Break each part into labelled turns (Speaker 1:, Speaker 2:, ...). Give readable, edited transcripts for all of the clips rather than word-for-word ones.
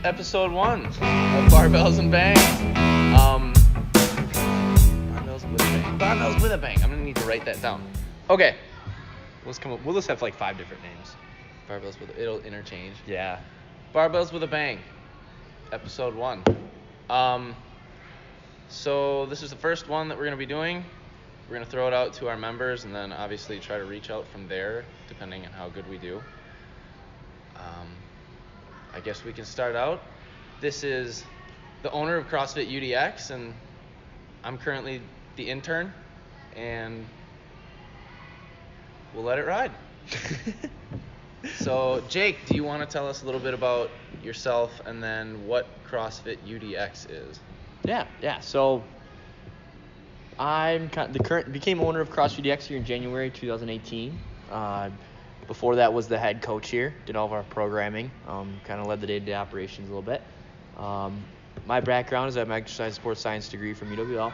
Speaker 1: episode 1 of Barbells and Bangs. Barbells with a bang. Barbells with a bang. I'm gonna need to write that down. Okay.
Speaker 2: We'll just have like 5 different names.
Speaker 1: Barbells with it'll interchange.
Speaker 2: Yeah.
Speaker 1: Barbells with a bang. Episode 1. So this is the first one that we're gonna be doing. We're gonna throw it out to our members and then obviously try to reach out from there, depending on how good we do. I guess we can start out. This is the owner of CrossFit UDX, and I'm currently the intern, and we'll let it ride. So, Jake, do you want to tell us a little bit about yourself and then what CrossFit UDX is?
Speaker 2: Yeah. So became owner of CrossFit UDX here in January 2018. Before that was the head coach here, did all of our programming, kind of led the day-to-day operations a little bit. My background is I have my exercise and sports science degree from UWL.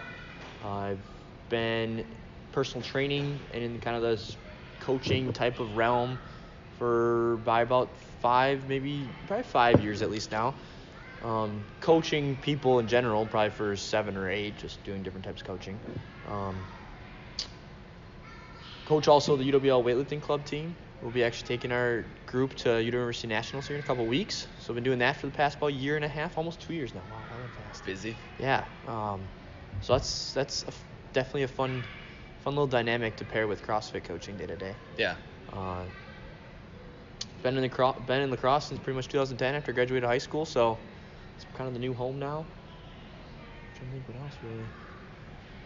Speaker 2: I've been personal training and in kind of this coaching type of realm by about 5 years at least now. Coaching people in general, probably for 7 or 8, just doing different types of coaching. Coach also the UWL weightlifting club team. We'll be actually taking our group to University Nationals here in a couple of weeks. So I've been doing that for the past about 1.5 years, almost 2 years now. Wow, that went fast.
Speaker 1: Busy.
Speaker 2: Yeah. So that's definitely a fun little dynamic to pair with CrossFit coaching day to day.
Speaker 1: Yeah.
Speaker 2: Been in lacrosse since pretty much 2010 after I graduated high school, so it's kind of the new home now. I'm trying to think what else really.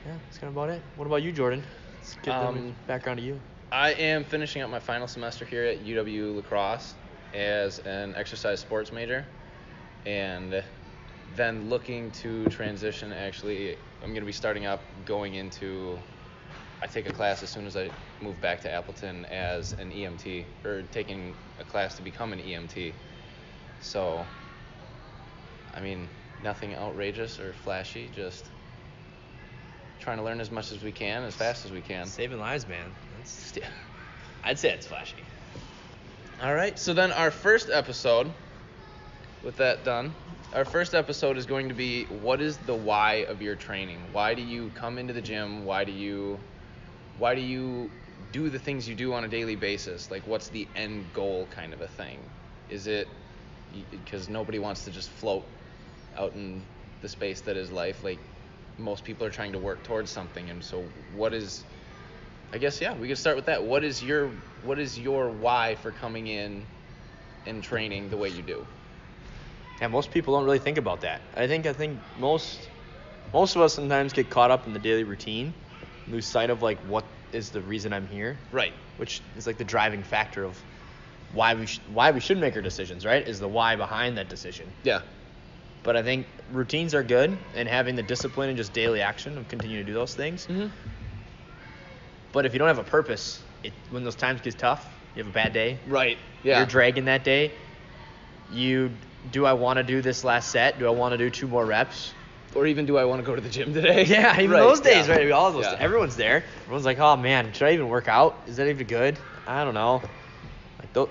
Speaker 2: Yeah, that's kind of about it. What about you, Jordan? Let's get the background to you.
Speaker 1: I am finishing up my final semester here at UW Lacrosse as an exercise sports major, and then looking to transition. Actually, I'm going to be starting up I take a class as soon as I move back to Appleton as an EMT, or taking a class to become an EMT. So, I mean, nothing outrageous or flashy, just trying to learn as much as we can, as fast as we can.
Speaker 2: Saving lives, man. I'd say it's flashy.
Speaker 1: All right, so then our first episode, with that done, our first episode is going to be, what is the why of your training? Why do you come into the gym? Why do you do the things you do on a daily basis? Like, what's the end goal kind of a thing? Is it because nobody wants to just float out in the space that is life? Like, most people are trying to work towards something, and so I guess, yeah, we could start with that. What is your why for coming in and training the way you do?
Speaker 2: Yeah, most people don't really think about that. I think most of us sometimes get caught up in the daily routine, lose sight of like what is the reason I'm here.
Speaker 1: Right.
Speaker 2: Which is like the driving factor of why we should make our decisions, right? Is the why behind that decision.
Speaker 1: Yeah.
Speaker 2: But I think routines are good, and having the discipline and just daily action of continuing to do those things.
Speaker 1: Mm-hmm.
Speaker 2: But if you don't have a purpose, when those times get tough, you have a bad day.
Speaker 1: Right. Yeah.
Speaker 2: You're dragging that day. Do I want to do this last set? Do I want to do 2 more reps?
Speaker 1: Or even, do I want to go to the gym today?
Speaker 2: Yeah, even
Speaker 1: right.
Speaker 2: those days,
Speaker 1: yeah.
Speaker 2: right? All of those.
Speaker 1: Yeah.
Speaker 2: Everyone's there. Everyone's like, oh man, should I even work out? Is that even good? I don't know.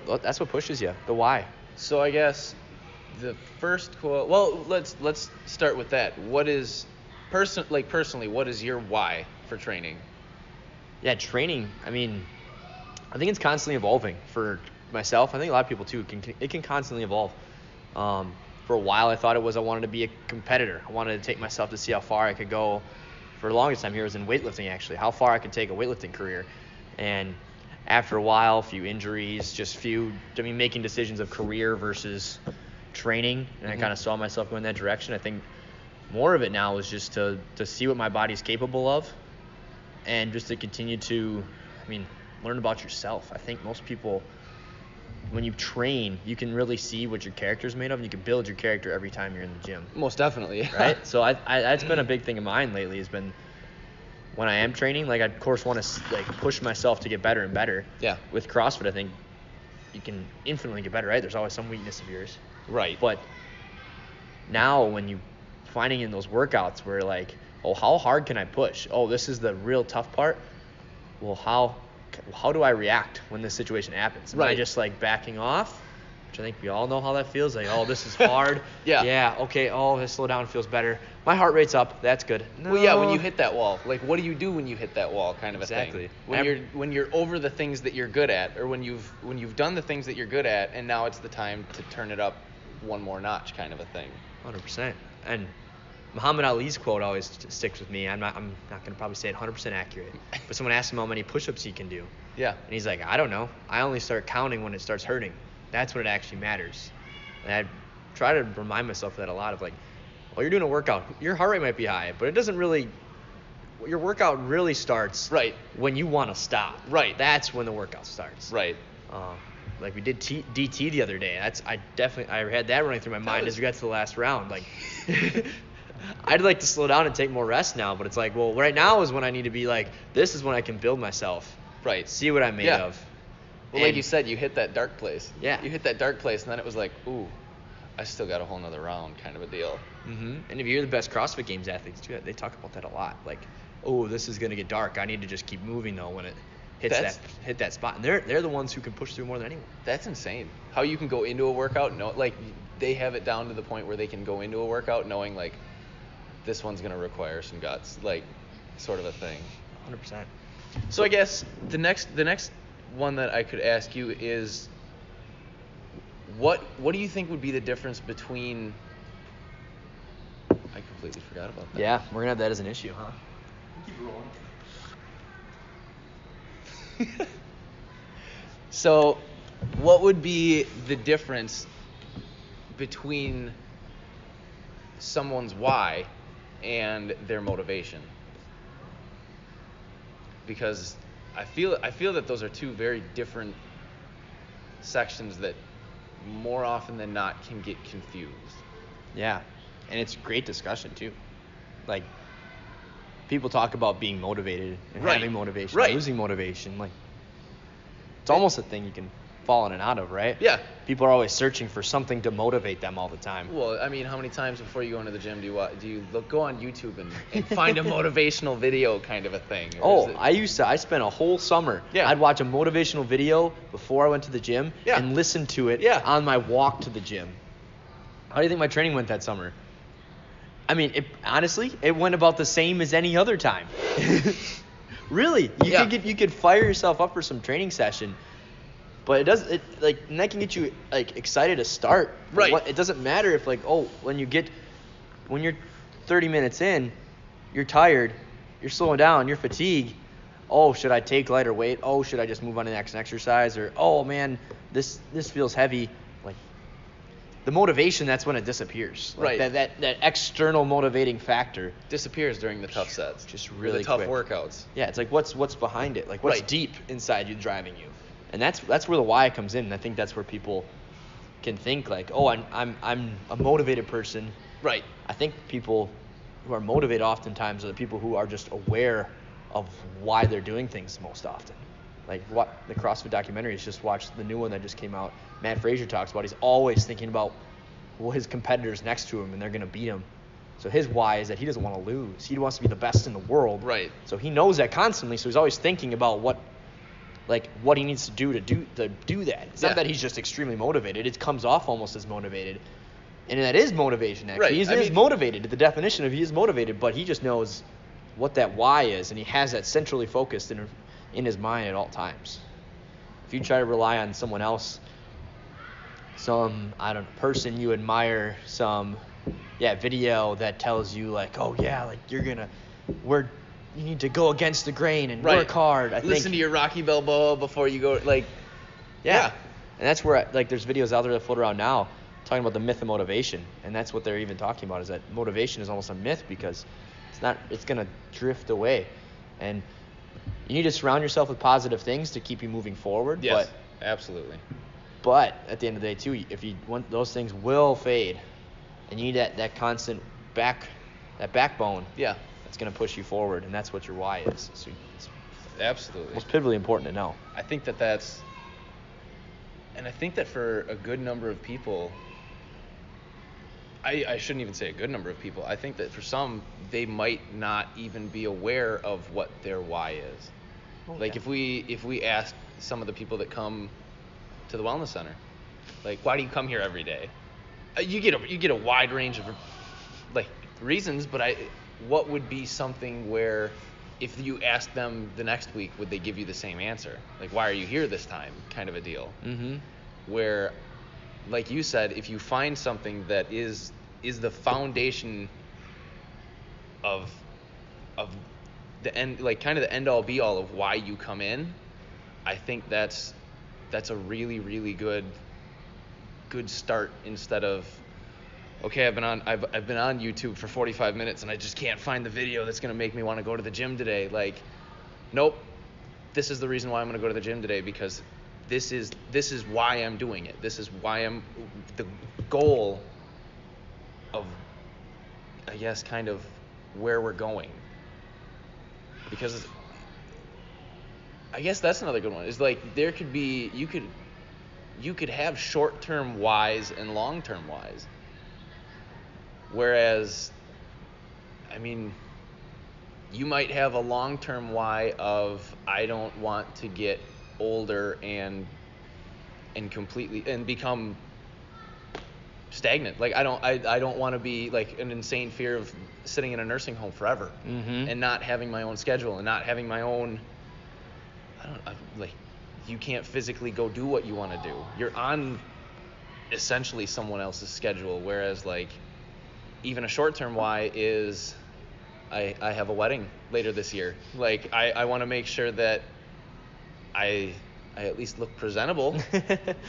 Speaker 2: Like that's what pushes you. The why.
Speaker 1: So I guess the first quote. Well, let's start with that. What is personally? What is your why for training?
Speaker 2: Yeah, training. I mean, I think it's constantly evolving for myself. I think a lot of people too. It can constantly evolve. For a while, I thought I wanted to be a competitor. I wanted to take myself to see how far I could go. For the longest time here, was in weightlifting actually. How far I could take a weightlifting career. And after a while, a few injuries, making decisions of career versus training, and I kind of saw myself going that direction. I think more of it now is just to see what my body's capable of, and just to continue to, learn about yourself. I think most people, when you train, you can really see what your character's made of, and you can build your character every time you're in the gym.
Speaker 1: Most definitely.
Speaker 2: Right? So that's been a big thing of mine lately, has been when I am training, like I of course want to like push myself to get better and better.
Speaker 1: Yeah.
Speaker 2: With CrossFit, I think you can infinitely get better, right? There's always some weakness of yours.
Speaker 1: Right.
Speaker 2: But now when you finding in those workouts where like, oh, how hard can I push? Oh, this is the real tough part. Well, how do I react when this situation happens? Am I just like backing off, which I think we all know how that feels. Like, oh, this is hard.
Speaker 1: Yeah.
Speaker 2: Okay. Oh, this slow down feels better. My heart rate's up. That's good. No.
Speaker 1: Well, yeah, when you hit that wall, like, what do you do when you hit that wall, kind of a
Speaker 2: Exactly.
Speaker 1: thing? When you're over the things that you're good at, or when you've done the things that you're good at, and now it's the time to turn it up one more notch, kind of a thing.
Speaker 2: 100%. And Muhammad Ali's quote always sticks with me. I'm not going to probably say it 100% accurate, but someone asked him how many push-ups he can do.
Speaker 1: Yeah.
Speaker 2: And he's like, I don't know. I only start counting when it starts hurting. That's when it actually matters. And I try to remind myself of that a lot, of like, well, you're doing a workout. Your heart rate might be high, but it doesn't really – your workout really starts when you want to stop.
Speaker 1: Right.
Speaker 2: That's when the workout starts.
Speaker 1: Right.
Speaker 2: Like we did DT the other day. I had that running through my mind as we got to the last round. Like I'd like to slow down and take more rest now, but it's like, well, right now is when I need to be like, this is when I can build myself.
Speaker 1: Right.
Speaker 2: See what I'm made of.
Speaker 1: Well, like you said, you hit that dark place.
Speaker 2: Yeah.
Speaker 1: You hit that dark place, and then it was like, ooh, I still got a whole nother round, kind of a deal.
Speaker 2: Mm-hmm. And if you're the best CrossFit Games athletes too, they talk about that a lot. Like, oh, this is gonna get dark. I need to just keep moving though when it hit that spot. And they're the ones who can push through more than anyone.
Speaker 1: That's insane. How you can go into a workout, like they have it down to the point where they can go into a workout knowing like this one's gonna require some guts, like sort of a thing.
Speaker 2: 100%.
Speaker 1: So I guess the next one that I could ask you is, what do you think would be the difference between? I completely forgot about that.
Speaker 2: Yeah, we're gonna have that as an issue, huh?
Speaker 1: Keep rolling. So, what would be the difference between someone's why and their motivation? Because I feel that those are two very different sections that more often than not can get confused.
Speaker 2: Yeah, and it's great discussion too. Like, people talk about being motivated and having motivation, losing motivation. Like, it's almost a thing you can fall in and out of, right?
Speaker 1: Yeah.
Speaker 2: People are always searching for something to motivate them all the time.
Speaker 1: Well, I mean, how many times before you go into the gym do you go on YouTube and find a motivational video, kind of a thing?
Speaker 2: I spent a whole summer.
Speaker 1: Yeah.
Speaker 2: I'd watch a motivational video before I went to the gym and listen to it on my walk to the gym. How do you think my training went that summer? I mean, honestly, it went about the same as any other time. Really, you could fire yourself up for some training session, but and that can get you like excited to start.
Speaker 1: Right.
Speaker 2: It doesn't matter if when you're 30 minutes in, you're tired, you're slowing down, you're fatigued. Oh, should I take lighter weight? Oh, should I just move on to the next exercise? Or, oh man, this feels heavy. Like, the motivation, that's when it disappears. Like,
Speaker 1: right.
Speaker 2: That external motivating factor
Speaker 1: disappears during the tough sets.
Speaker 2: Just really
Speaker 1: the tough
Speaker 2: quick.
Speaker 1: workouts.
Speaker 2: Yeah, it's like what's behind it? Like, what's deep inside you driving you? And that's where the why comes in. And I think that's where people can think like, oh, I'm a motivated person.
Speaker 1: Right.
Speaker 2: I think people who are motivated oftentimes are the people who are just aware of why they're doing things most often. Like, what the CrossFit documentary is, just watched the new one that just came out. Matt Frazier talks about he's always thinking about his competitors next to him and they're going to beat him. So his why is that he doesn't want to lose. He wants to be the best in the world.
Speaker 1: Right.
Speaker 2: So he knows that constantly. So he's always thinking about what he needs to do that. It's not that he's just extremely motivated. It comes off almost as motivated. And that is motivation, actually.
Speaker 1: Right.
Speaker 2: He is motivated. The definition of he is motivated, but he just knows what that why is, and he has that centrally focused in his mind at all times. If you try to rely on someone else, some person you admire, some video that tells you like, oh yeah, like you need to go against the grain and work hard.
Speaker 1: Listen to your Rocky Balboa before you go, like,
Speaker 2: yeah. And that's where there's videos out there that float around now talking about the myth of motivation, and that's what they're even talking about, is that motivation is almost a myth because it's going to drift away. And you need to surround yourself with positive things to keep you moving forward.
Speaker 1: Yes, absolutely.
Speaker 2: But at the end of the day, too, if you want, those things will fade, and you need that constant backbone. Yeah. That's going to push you forward, and that's what your why is. So it's
Speaker 1: absolutely.
Speaker 2: It's pivotally important to know.
Speaker 1: I think that for a good number of people, I shouldn't even say a good number of people. I think that for some, they might not even be aware of what their why is. If we ask some of the people that come to the wellness center, Like, why do you come here every day? You get a wide range of like reasons, but what would be something where if you asked them the next week, would they give you the same answer? Like, why are you here this time? Kind of a deal.
Speaker 2: Mm-hmm.
Speaker 1: Where, like you said, if you find something that is the foundation of the end, like kind of the end all be all of why you come in, I think that's a really, really good start, instead of, okay, I've been on YouTube for 45 minutes and I just can't find the video that's going to make me want to go to the gym today. Like, nope, this is the reason why I'm going to go to the gym today, because this is why I'm doing it. This is why I'm the goal of, I guess, kind of where we're going. Because I guess that's another good one. Is like there could be, you could have short-term whys and long-term whys. Whereas, I mean, you might have a long-term why of, I don't want to get older and completely and become stagnant. Like, I don't want to be like an insane fear of sitting in a nursing home forever,
Speaker 2: Mm-hmm.
Speaker 1: and not having my own schedule and not having my own, like, you can't physically go do what you want to do. You're on essentially someone else's schedule. Whereas, like, even a short-term why is, I have a wedding later this year. Like, I want to make sure that I at least look presentable,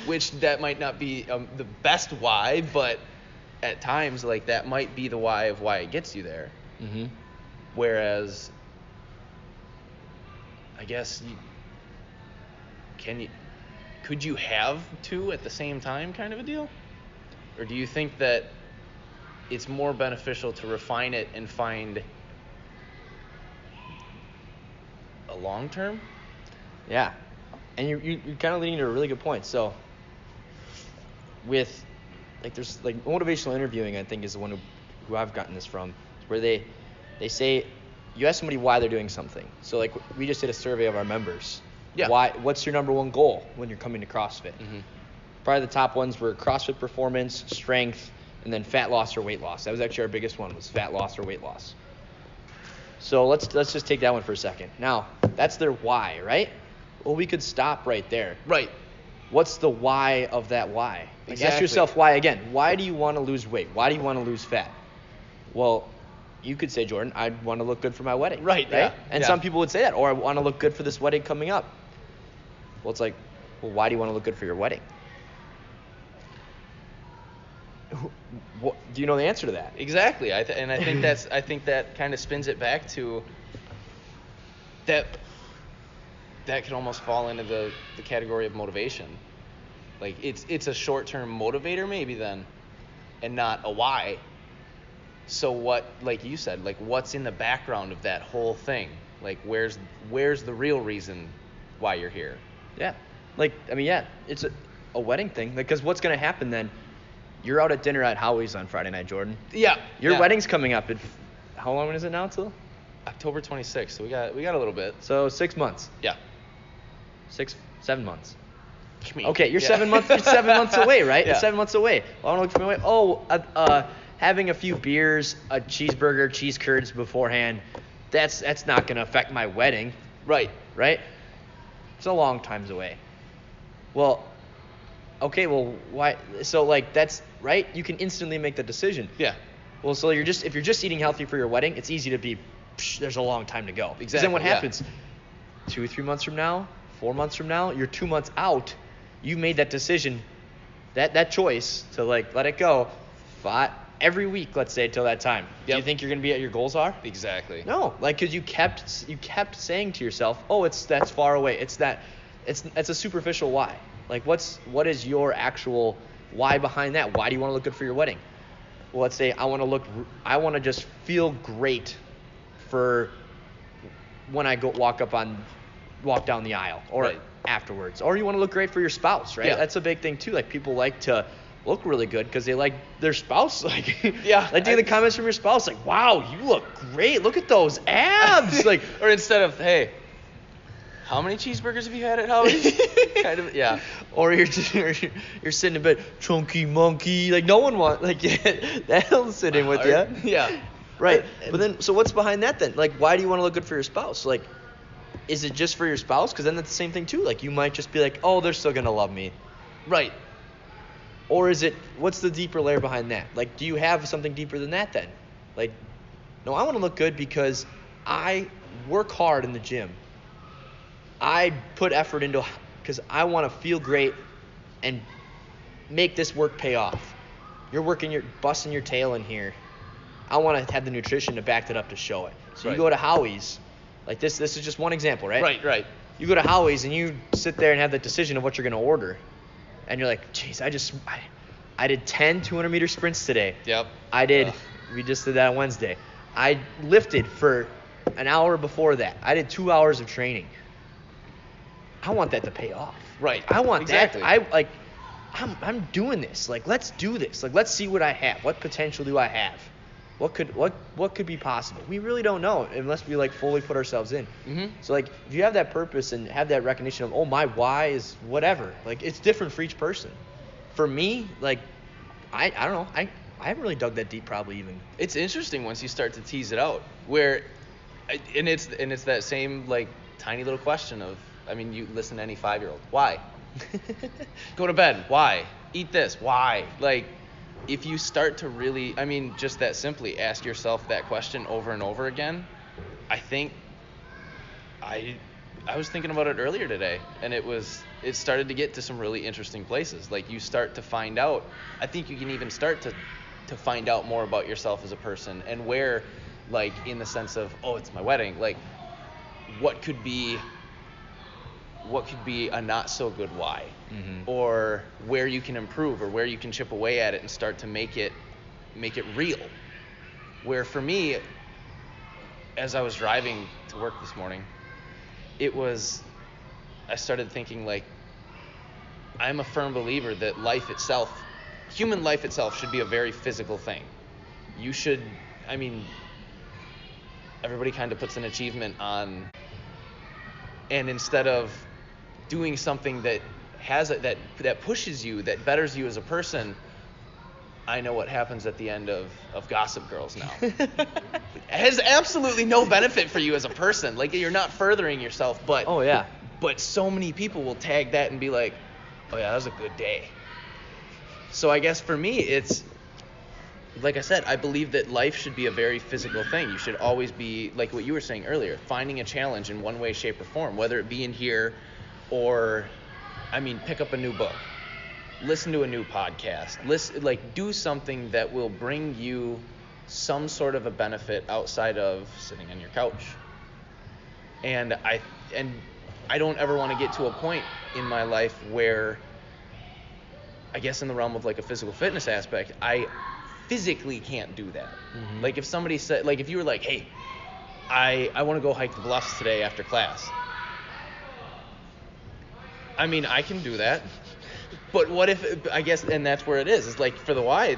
Speaker 1: which that might not be the best why, but at times, like, that might be the why of why it gets you there.
Speaker 2: Mm-hmm.
Speaker 1: Whereas, I guess, could you have two at the same time, kind of a deal? Or do you think that it's more beneficial to refine it and find a long term?
Speaker 2: Yeah, and you're kind of leading to a really good point. So, with, like, there's, like, motivational interviewing, I think, is the one who I've gotten this from, where they say, you ask somebody why they're doing something. So, like, we just did a survey of our members.
Speaker 1: Yeah.
Speaker 2: What's your number one goal when you're coming to CrossFit?
Speaker 1: Mm-hmm.
Speaker 2: Probably the top ones were CrossFit performance, strength, and then fat loss or weight loss. That was actually our biggest one, was fat loss or weight loss. So let's just take that one for a second. Now, that's their why, right? Well, we could stop right there.
Speaker 1: Right.
Speaker 2: What's the why of that why? Like,
Speaker 1: Exactly.
Speaker 2: ask yourself why again. Why do you want to lose weight? Why do you want to lose fat? Well, you could say, Jordan, I want to look good for my wedding.
Speaker 1: Right, yeah,
Speaker 2: And
Speaker 1: yeah.
Speaker 2: some people would say that, or I want to look good for this wedding coming up. Well, it's like, well, why do you want to look good for your wedding? Do you know the answer to that?
Speaker 1: Exactly. I think that kind of spins it back to that could almost fall into the category of motivation. Like, it's a short-term motivator maybe then, and not a why. So what, like you said, like, what's in the background of that whole thing? Like, where's the real reason why you're here?
Speaker 2: Yeah. Like, I mean, yeah, it's a wedding thing. Because what's going to happen then? You're out at dinner at Howie's on Friday night, Jordan.
Speaker 1: Yeah.
Speaker 2: Your wedding's coming up. How long is it now till?
Speaker 1: October 26th. So we got a little bit.
Speaker 2: So 6 months.
Speaker 1: Yeah.
Speaker 2: 7 months.
Speaker 1: mean,
Speaker 2: Okay, you're
Speaker 1: yeah.
Speaker 2: 7 months. You're 7 months away, right?
Speaker 1: Yeah.
Speaker 2: You're 7 months away. Well, I want to look for my way. Oh, having a few beers, a cheeseburger, cheese curds beforehand. That's not going to affect my wedding.
Speaker 1: Right.
Speaker 2: Right? It's a long times away. Well, okay, well, why? So, like, that's right. You can instantly make the decision.
Speaker 1: Yeah.
Speaker 2: Well, so if you're just eating healthy for your wedding, it's easy to be. There's a long time to go. 'Cause
Speaker 1: Exactly.
Speaker 2: then what
Speaker 1: yeah.
Speaker 2: happens? 2 or 3 months from now, 4 months from now, you're 2 months out. You made that decision, that choice to, like, let it go. Fought every week, let's say, till that time. Do
Speaker 1: Yep.
Speaker 2: you think you're gonna be at your goals are?
Speaker 1: Exactly.
Speaker 2: No, like, because you kept saying to yourself, oh, that's far away. It's a superficial why. Like, what is your actual why behind that? Why do you want to look good for your wedding? Well, let's say I want to just feel great for when I walk down the aisle, or
Speaker 1: Right.
Speaker 2: afterwards. Or you want to look great for your spouse, right?
Speaker 1: Yeah.
Speaker 2: That's a big thing too. Like, people like to look really good because they like their spouse. Like,
Speaker 1: Yeah.
Speaker 2: like, do the comments from your spouse, like, wow, you look great. Look at those abs. Like,
Speaker 1: or instead of, hey, how many cheeseburgers have you had at Howie's? Kind of, yeah.
Speaker 2: Or you're sitting in bed, chunky monkey. Like no one wants that'll sit in with you.
Speaker 1: Yeah.
Speaker 2: Right. But then, so what's behind that then? Like, why do you want to look good for your spouse? Like, is it just for your spouse? Because then that's the same thing too. Like, you might just be like, oh, they're still gonna love me.
Speaker 1: Right.
Speaker 2: Or is it? What's the deeper layer behind that? Like, do you have something deeper than that then? Like, no, I want to look good because I work hard in the gym. I put effort into because I want to feel great and make this work pay off. You're busting your tail in here. I want to have the nutrition to back that up to show it. So you go to Howie's, like this is just one example, right?
Speaker 1: Right.
Speaker 2: You go to Howie's and you sit there and have the decision of what you're going to order. And you're like, geez, I did 10 200-meter sprints today.
Speaker 1: Yep.
Speaker 2: We just did that on Wednesday. I lifted for an hour before that. I did 2 hours of training. I want that to pay off.
Speaker 1: Right.
Speaker 2: I want
Speaker 1: exactly.
Speaker 2: that. I'm doing this. Like, let's do this. Like, let's see what I have. What potential do I have? What could be possible? We really don't know unless we like fully put ourselves in.
Speaker 1: Mm-hmm.
Speaker 2: So like, if you have that purpose and have that recognition of, oh, my why is whatever. Like, it's different for each person. For me, like, I don't know. I haven't really dug that deep probably even.
Speaker 1: It's interesting once you start to tease it out, and it's that same like tiny little question of, I mean, you listen to any 5-year-old. Why? Go to bed. Why? Eat this. Why? Like, if you start to really, I mean, just that simply ask yourself that question over and over again, I think I was thinking about it earlier today, and it started to get to some really interesting places. Like, you start to find out, I think you can even start to find out more about yourself as a person, and where, like, in the sense of, oh, it's my wedding, like, what could be a not so good why, or where you can improve, or where you can chip away at it and start to make it real. Where for me, as I was driving to work this morning, I started thinking, like, I'm a firm believer that human life itself should be a very physical thing. Everybody kind of puts an achievement on, and instead of doing something that that pushes you, that betters you as a person, I know what happens at the end of Gossip Girls now. It has absolutely no benefit for you as a person. Like, you're not furthering yourself, but
Speaker 2: oh yeah.
Speaker 1: But so many people will tag that and be like, oh yeah, that was a good day. So I guess for me, it's like I said, I believe that life should be a very physical thing. You should always be, like what you were saying earlier, finding a challenge in one way, shape, or form, whether it be in here or, pick up a new book, listen to a new podcast, do something that will bring you some sort of a benefit outside of sitting on your couch. And I don't ever want to get to a point in my life where, I guess in the realm of like a physical fitness aspect, I physically can't do that. Mm-hmm. Like, if somebody said, like, if you were like, hey, I want to go hike the bluffs today after class. I can do that. But what if, I guess, and that's where it is. It's like, for the why,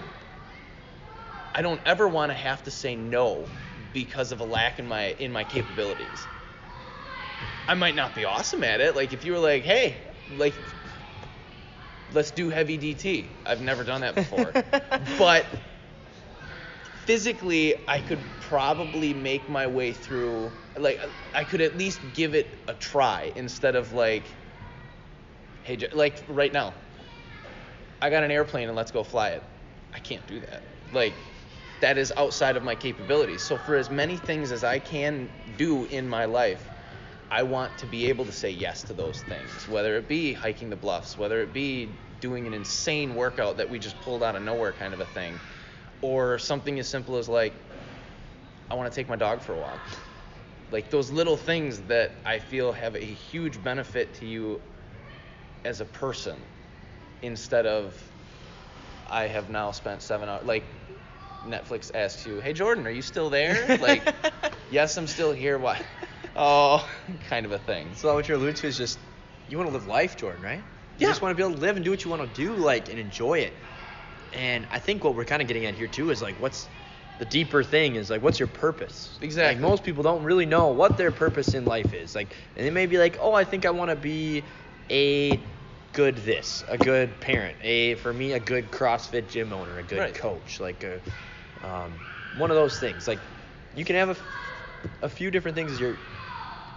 Speaker 1: I don't ever want to have to say no because of a lack in my capabilities. I might not be awesome at it. Like, if you were like, hey, like, let's do heavy DT. I've never done that before. But physically, I could probably make my way through. Like, I could at least give it a try instead of like, hey, like right now, I got an airplane and let's go fly it. I can't do that. Like, that is outside of my capabilities. So for as many things as I can do in my life, I want to be able to say yes to those things, whether it be hiking the bluffs, whether it be doing an insane workout that we just pulled out of nowhere kind of a thing, or something as simple as like, I want to take my dog for a walk. Like, those little things that I feel have a huge benefit to you as a person, instead of, I have now spent 7 hours, like, Netflix asks you, hey Jordan, are you still there? Like, yes, I'm still here. Why? Oh, kind of a thing.
Speaker 2: So what you're alluding to is just, you want to live life, Jordan, right? You just want to be able to live and do what you want to do, like, and enjoy it. And I think what we're kind of getting at here too is like, what's the deeper thing is like, what's your purpose?
Speaker 1: Exactly.
Speaker 2: Like, most people don't really know what their purpose in life is. Like, and they may be like, oh, I think I want to be a good this, a good parent, for me, a good CrossFit gym owner, a good coach, like one of those things. Like, you can have a few different things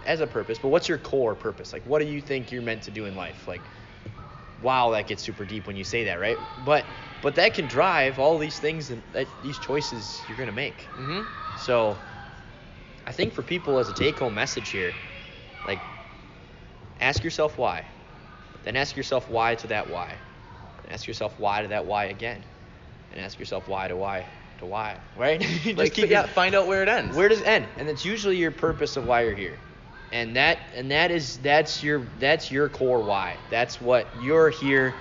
Speaker 2: as a purpose, but what's your core purpose? Like, what do you think you're meant to do in life? Like, wow, that gets super deep when you say that, right? But that can drive all these things and these choices you're going to make.
Speaker 1: Mm-hmm.
Speaker 2: So I think for people as a take-home message here, like, ask yourself why. Then ask yourself why to that why. And ask yourself why to that why again. And ask yourself why to why to why, right?
Speaker 1: Find out where it ends.
Speaker 2: Where does it end? And it's usually your purpose of why you're here. And that's your core why. That's what you're here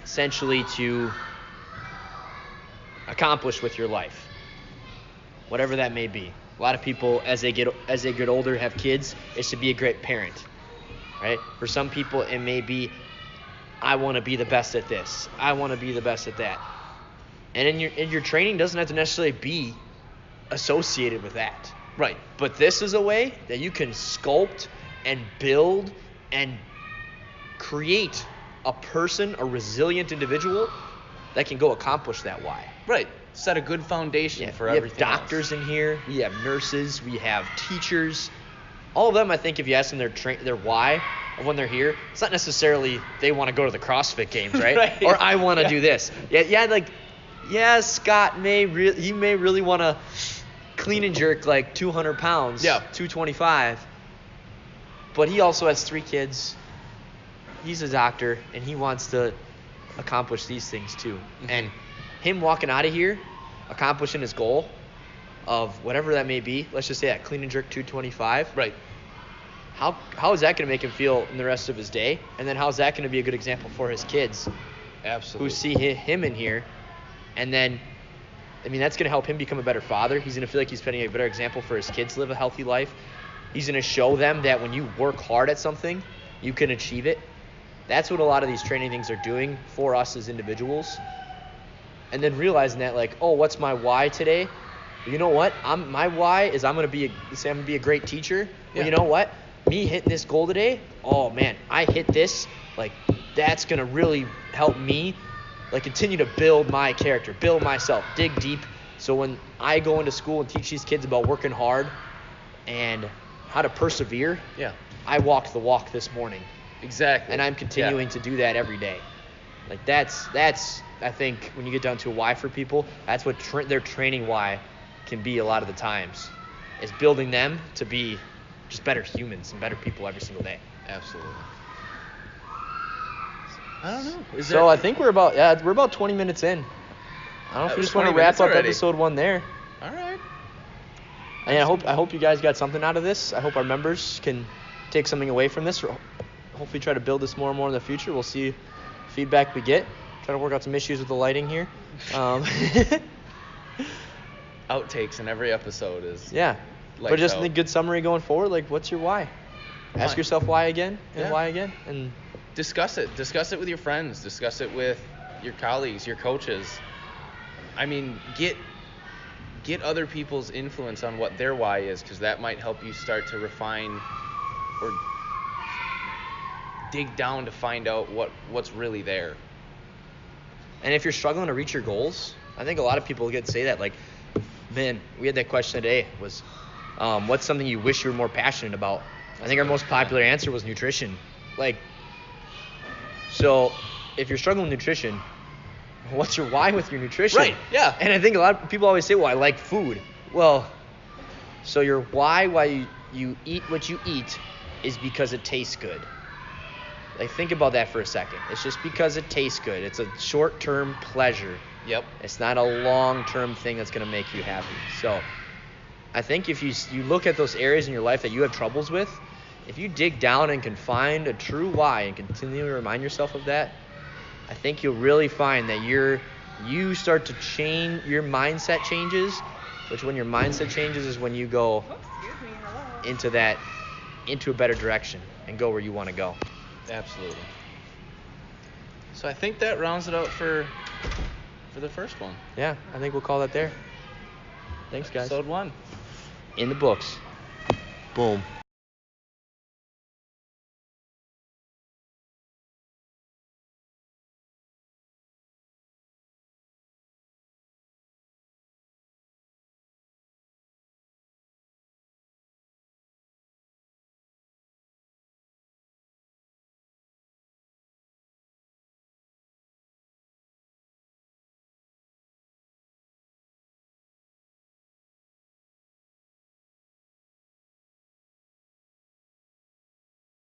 Speaker 2: essentially to accomplish with your life. Whatever that may be. A lot of people as they get older, have kids, it's to be a great parent. Right? For some people it may be, I want to be the best at this. I want to be the best at that. And in your training doesn't have to necessarily be associated with that.
Speaker 1: Right.
Speaker 2: But this is a way that you can sculpt and build and create a person, a resilient individual that can go accomplish that why.
Speaker 1: Right. Set a good foundation for everything.
Speaker 2: We have doctors in here. We have nurses. We have teachers. All of them, I think, if you ask them their why of when they're here, it's not necessarily they want to go to the CrossFit Games, right?
Speaker 1: Right.
Speaker 2: Or I want to do this. Scott may really want to clean and jerk like 200 pounds, 225, but he also has 3 kids. He's a doctor, and he wants to accomplish these things too. Mm-hmm. And him walking out of here, accomplishing his goal of whatever that may be, let's just say that clean and jerk 225.
Speaker 1: Right.
Speaker 2: How is that going to make him feel in the rest of his day? And then how is that going to be a good example for his kids?
Speaker 1: Absolutely.
Speaker 2: Who see him in here, and then, I mean, that's going to help him become a better father. He's going to feel like he's setting a better example for his kids to live a healthy life. He's going to show them that when you work hard at something, you can achieve it. That's what a lot of these training things are doing for us as individuals. And then realizing that, like, oh, what's my why today? You know what? My why is I'm going to be a great teacher. Well, you know what? Me hitting this goal today, oh, man, I hit this. Like, that's going to really help me, like, continue to build my character, build myself, dig deep. So when I go into school and teach these kids about working hard and how to persevere, I walked the walk this morning.
Speaker 1: Exactly.
Speaker 2: And I'm continuing to do that every day. Like, that's I think when you get down to a why for people, that's what their training why can be a lot of the times, is building them to be just better humans and better people every single day.
Speaker 1: Absolutely. I don't know.
Speaker 2: So I think we're about 20 minutes in. I don't know if we just want to wrap up episode 1 there.
Speaker 1: All right.
Speaker 2: And I hope you guys got something out of this. I hope our members can take something away from this. Hopefully try to build this more and more in the future. We'll see feedback we get. Try to work out some issues with the lighting here.
Speaker 1: Outtakes in every episode is
Speaker 2: but just in a good summary going forward, like, what's your why? Ask yourself why again and why again, and
Speaker 1: discuss it with your friends, discuss it with your colleagues, your coaches. I mean, get other people's influence on what their why is, because that might help you start to refine or dig down to find out what's really there.
Speaker 2: And if you're struggling to reach your goals, I think a lot of people get to say that, like, man, we had that question today, was what's something you wish you were more passionate about? I think our most popular answer was nutrition. Like, so if you're struggling with nutrition, what's your why with your nutrition?
Speaker 1: Right, yeah.
Speaker 2: And I think a lot of people always say, well, I like food. Well, so your why you eat what you eat is because it tastes good. Like, think about that for a second. It's just because it tastes good. It's a short-term pleasure.
Speaker 1: Yep.
Speaker 2: It's not a long-term thing that's going to make you happy. So I think if you look at those areas in your life that you have troubles with, if you dig down and can find a true why and continually remind yourself of that, I think you'll really find that you start to change, your mindset changes, which when your mindset changes is when you go into a better direction and go where you want to go.
Speaker 1: Absolutely. So I think that rounds it out for the first one.
Speaker 2: Yeah, I think we'll call that there. Thanks, guys.
Speaker 1: Episode 1.
Speaker 2: In the books. Boom.